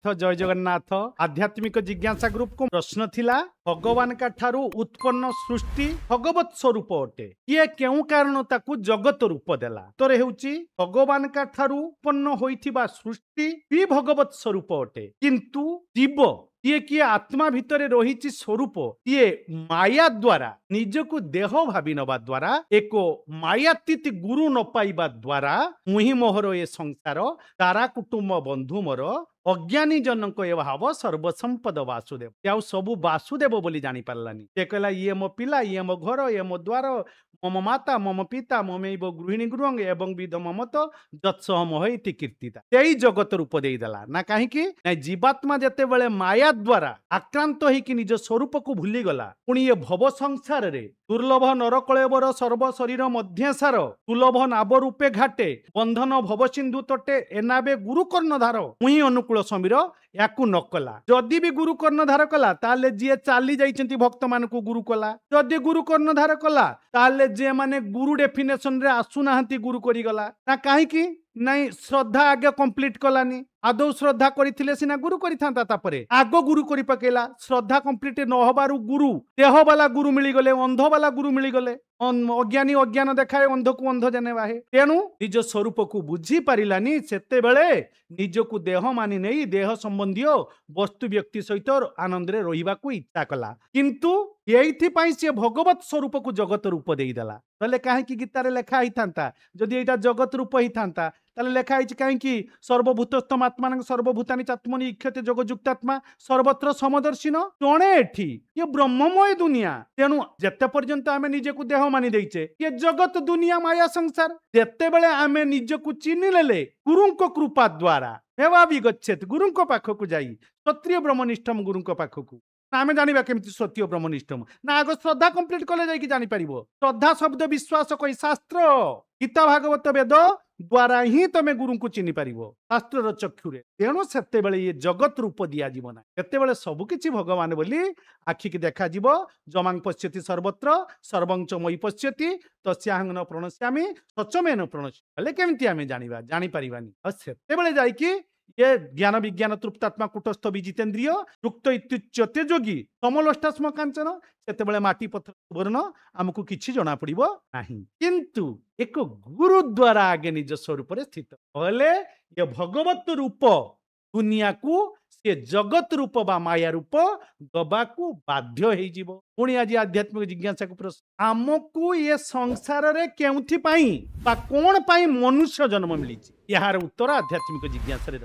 तो जय जगन्नाथ आध्यात्मिक जिज्ञासा ग्रुप को प्रश्न थिला भगवान का ठारू उत्पन्न सृष्टि भगवत स्वरूप अटे किए केउ कारण ताकू जगत रूप देला तोरे हेउची भगवान का ठारू उत्पन्न होइथिबा सृष्टि भी भगवत स्वरूप अटे किंतु जीव किए किए आत्मा भितर रही स्वरूप किए माया द्वारा निजको देह भावी नवा द्वारा एक मायातीत गुरु न पाइबा द्वारा मुहि मोहर ए संसार तारा कुटुंब बंधु मोर अज्ञानी जनक ए भाव सर्वसंपद वासुदेव या सबु वासुदेव बोली जानी पारलानी से कहला ये मो पिला ये मो घर ये मो द्वार मम माता मम पिता ममैव गृहिणी गृहंग एवं विध ममत जत्सह मोहिति कीर्तिता यही जगत रूप देला ना कहीं ना जीवात्मा जेते बेले माया द्वारा आक्रांत होइकी निज स्वरूप को भूली गला पुणी ये भव संसार रे दुर्लभ नरकलेवर सर्व शरीर मध्यसार सुलभ नाब रूपे घाटे बंधन भव सिंधु तटे एनाबे गुरु कर्णधार मुही अनुकूल समीर याकू न कला जदि भी गुरु कर्णधार कला ताले जी चाली जाइछंती भक्त मानकू गुरु कला जदि गुरु कर्णधार कला ताले जे माने गुरु डेफिनेशन रे आसु नाहंती गुरु करी गला ना काहे की नहीं श्रद्धा आगे कंप्लीट कलानी आदौ श्रद्धा करथिले सिना गुरु करिथांता तापरे आगो गुरु करि पकेला श्रद्धा कंप्लीट न होबारु गुरु देह वाला गुरु मिली गले अंध वाला गुरु मिली गले अज्ञानी अज्ञान देखाए अंध को अंध जने बाहे तेणु निज स्वरूप को बुझी पारिलानी सेते बेले निजको देह मानि नहीं देह संबंधी वस्तु व्यक्ति सहित आनंद रे रहिबा को इच्छा कला किंतु एइथिपाई से भगवत स्वरूप को जगत रूप देईदेला तले काहे की गीता रे लेखा हिथांता जदि एटा जगत रूप हिथांता तले लेखा हिच काहे की सर्वभूतस्थम आत्मा सर्वभूतानि चात्मनि इक्षते जगजुक्तात्मा सर्वत्र समदर्शिन जणे एठी ये ब्रह्ममय दुनिया तेणु जेते पर्यंत आमे निजे को देह मानि देइचे ये जगत दुनिया माया संसार जेते बेले आमे निजे को चिन्हि लेले गुरुंको कृपा द्वारा हेवा भी गच्छेत गुरुंको पाखकु जाई क्षत्रिय ब्रह्मनिष्ठम गुरुंको पाखकु आमे जानिबा केमिति सत्य ब्रह्मनिष्ठम ना आगो श्रद्धा कंप्लीट कले जाई कि जानि परिबो श्रद्धा शब्द विश्वास कई शास्त्र गीता भागवत वेद द्वारा ही तमे गुरु को चिन्हि पारिबो शास्त्र चक्षुरे तेणु सेते बेले ये जगत रूप दिया जीवना सेते बेले सब किछि भगवान बोली आखि की देखा जीव जमांग पश्यति सर्वत्र सर्वं च मयि पश्यति तस्याहं न प्रणश्यामि सचमेन प्रणश्यामि हले केमिति आमे जानिबा जानि परिबानी आ सेते बेले जाई कि ये ज्ञान विज्ञान तृप्तात्मा कुटस्थ विजितेन्द्रिय युक्त इत्युच्यते जोगी समलोष्टास्म कांचन सेते बेले माटी पत्थर सुवर्ण हमकु किछि जणा पड़िबो नाही किंतु एक गुरु द्वारा आगे निज स्वरूप रे स्थित हले ये भगवत रूप दुनिया को से जगत रूप बा माया रूप दबा को बाध्य होई जीवो पुणी आज आध्यात्मिक जिज्ञासा को प्रश्न आमको ये संसार रे केउथि पाई बा कोन पाई मनुष्य जन्म मिली यार उत्तर आध्यात्मिक जिज्ञासा रे